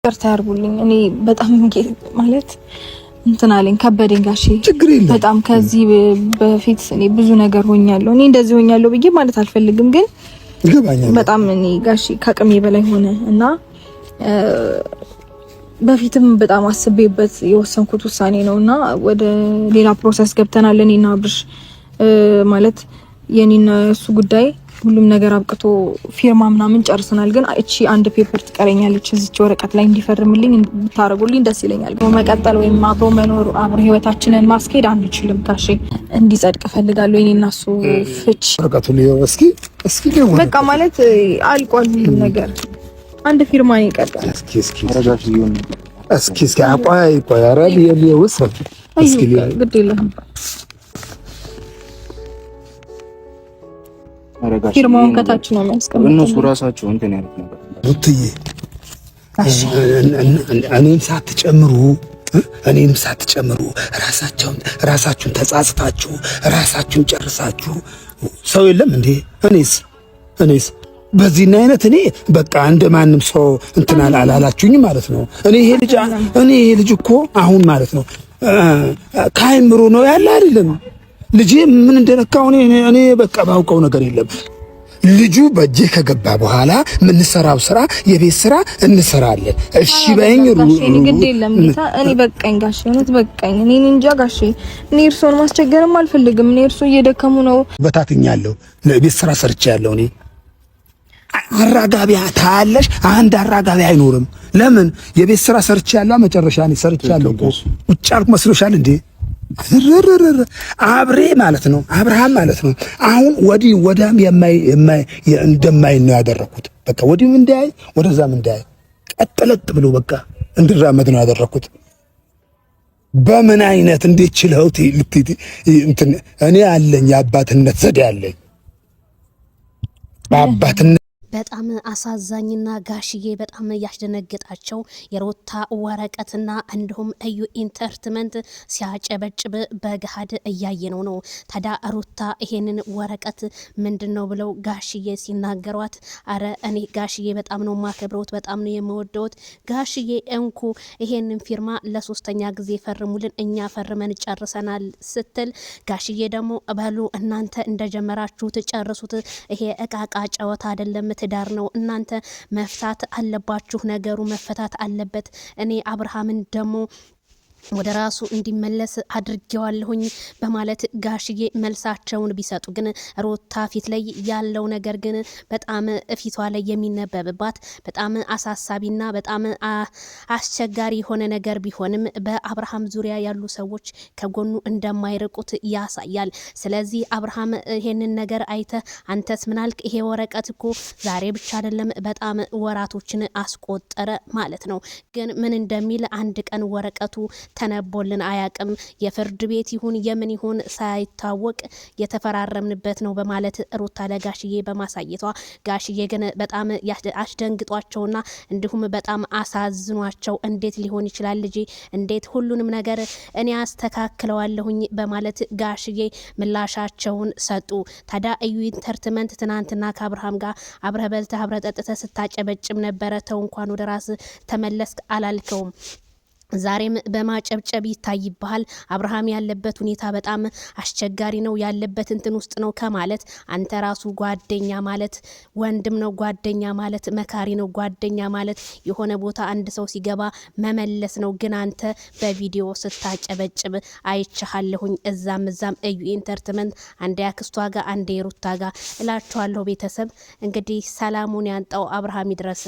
ይቅርታ ያርጉልኝ። እኔ በጣም ማለት እንትን አለኝ ከበደኝ ጋሼ። በጣም ከዚህ በፊት እኔ ብዙ ነገር ሆኛለሁ። እኔ እንደዚህ ሆኛለሁ ብዬ ማለት አልፈልግም፣ ግን በጣም እኔ ጋሼ ከአቅሜ በላይ ሆነ እና በፊትም በጣም አስቤበት የወሰንኩት ውሳኔ ነውና ወደ ሌላ ፕሮሰስ ገብተናል። እኔና አብርሽ ማለት የኔና እሱ ጉዳይ ሁሉም ነገር አብቅቶ ፊርማ ምናምን ጨርሰናል። ግን እቺ አንድ ፔፐር ትቀረኛለች እዚች ወረቀት ላይ እንዲፈርምልኝ ብታረጉልኝ ደስ ይለኛል። መቀጠል ወይም አብሮ መኖር አብሮ ህይወታችንን ማስኬድ አንችልም ጋሼ። እንዲጸድቅ ፈልጋለሁ የኔና እሱ ፍች። ወረቀቱ ሊዮ እስኪ በቃ ማለት አልቋል ሁሉም ነገር። አንድ ፊርማ ነው ይቀርባል። እስኪ አቋይ ቆያራ ሊዮስ እስኪ ግድ የለህም ፊርማውን ከታች ነው የሚያስቀምጡት እነሱ ራሳቸው እንትን ያሉት ነገር ሩትዬ። እኔም ሳትጨምሩ ራሳችሁን ተጻጽታችሁ ራሳችሁን ጨርሳችሁ ሰው የለም እንዴ? እኔስ በዚህና አይነት እኔ በቃ እንደማንም ሰው እንትን አላላችሁኝ ማለት ነው። እኔ ይሄ ልጅ እኮ አሁን ማለት ነው ካይምሮ ነው ያለ አይደለም። ልጄ ምን እንደነካው እኔ በቃ ባውቀው ነገር የለም። ልጁ በእጄ ከገባ በኋላ የምንሰራው ስራ የቤት ስራ እንሰራለን። እሺ በእኝ እኔ ግድ የለም ጌታ። እኔ በቃኝ ጋሼ፣ እውነት በቃኝ። እኔ እንጃ ጋሼ፣ እኔ እርሶን ማስቸገርም አልፈልግም። እኔ እርሶ እየደከሙ ነው። በታትኛለሁ። ለቤት ስራ ሰርቻለሁ። እኔ አራጋቢያ ታያለሽ። አንድ አራጋቢ አይኖርም። ለምን የቤት ስራ ሰርቻለሁ። መጨረሻ ነው ሰርቻለሁ እኮ ውጭ አልኩ መስሎሻል እንዴ? አብሬ ማለት ነው አብርሃም ማለት ነው። አሁን ወዲህ ወዳም እንደማይ ነው ያደረኩት። በቃ ወዲህም እንዳይ ወደዛም እንዳይ ቀጥለጥ ብሎ በቃ እንድራመድ ነው ያደረኩት። በምን አይነት እንዴት ችለው እንትን እኔ አለኝ የአባትነት ዘዴ አለኝ። በአባትነት በጣም አሳዛኝና ጋሽዬ በጣም ያስደነገጣቸው የሩታ ወረቀትና እንዲሁም እዩ ኢንተርቴይንመንት ሲያጨበጭብ በገሃድ እያየነው ነው። ታዲያ ሩታ ይሄንን ወረቀት ምንድነው ብለው ጋሽዬ ሲናገሯት፣ አረ እኔ ጋሽዬ በጣም ነው ማከብረውት፣ በጣም ነው የምወደውት። ጋሽዬ እንኩ ይሄንን ፊርማ ለሶስተኛ ጊዜ ፈርሙልን፣ እኛ ፈርመን ጨርሰናል ስትል፣ ጋሽዬ ደግሞ በሉ እናንተ እንደጀመራችሁት ጨርሱት፣ ይሄ እቃቃ ጨዋታ አይደለም ትዳር ነው። እናንተ መፍታት አለባችሁ። ነገሩ መፈታት አለበት። እኔ አብርሃምን ደግሞ ወደ ራሱ እንዲመለስ አድርጌዋለሁኝ በማለት ጋሽዬ መልሳቸውን ቢሰጡ፣ ግን ሩታ ፊት ላይ ያለው ነገር ግን በጣም ፊቷ ላይ የሚነበብባት በጣም አሳሳቢና በጣም አስቸጋሪ የሆነ ነገር ቢሆንም በአብርሃም ዙሪያ ያሉ ሰዎች ከጎኑ እንደማይርቁት ያሳያል። ስለዚህ አብርሃም ይሄንን ነገር አይተ አንተስ ምናልክ? ይሄ ወረቀት እኮ ዛሬ ብቻ አይደለም በጣም ወራቶችን አስቆጠረ ማለት ነው። ግን ምን እንደሚል አንድ ቀን ወረቀቱ ተነቦልን አያቅም። የፍርድ ቤት ይሁን የምን ይሁን ሳይታወቅ የተፈራረምንበት ነው በማለት ሩታ ለጋሽዬ በማሳየቷ፣ ጋሽዬ ግን በጣም አስደንግጧቸውና እንዲሁም በጣም አሳዝኗቸው፣ እንዴት ሊሆን ይችላል ልጄ፣ እንዴት ሁሉንም ነገር እኔ አስተካክለዋለሁኝ በማለት ጋሽዬ ምላሻቸውን ሰጡ። ታዲያ እዩ ኢንተርቴይንመንት ትናንትና ከአብርሃም ጋር አብረህ በልተህ አብረህ ጠጥተህ ስታጨበጭም ነበረ። ተው እንኳን ወደ ራስ ተመለስክ አላልከውም። ዛሬም በማጨብጨብ ይታይብሃል። አብርሃም ያለበት ሁኔታ በጣም አስቸጋሪ ነው፣ ያለበት እንትን ውስጥ ነው ከማለት አንተ ራሱ ጓደኛ ማለት ወንድም ነው፣ ጓደኛ ማለት መካሪ ነው፣ ጓደኛ ማለት የሆነ ቦታ አንድ ሰው ሲገባ መመለስ ነው። ግን አንተ በቪዲዮ ስታጨበጭብ አይቻለሁኝ። እዛም እዩ ኢንተርቴይንመንት አንዴ አክስቷ ጋር አንዴ ሩታ ጋር እላችኋለሁ። ቤተሰብ እንግዲህ ሰላሙን ያንጣው አብርሃም ይድረስ።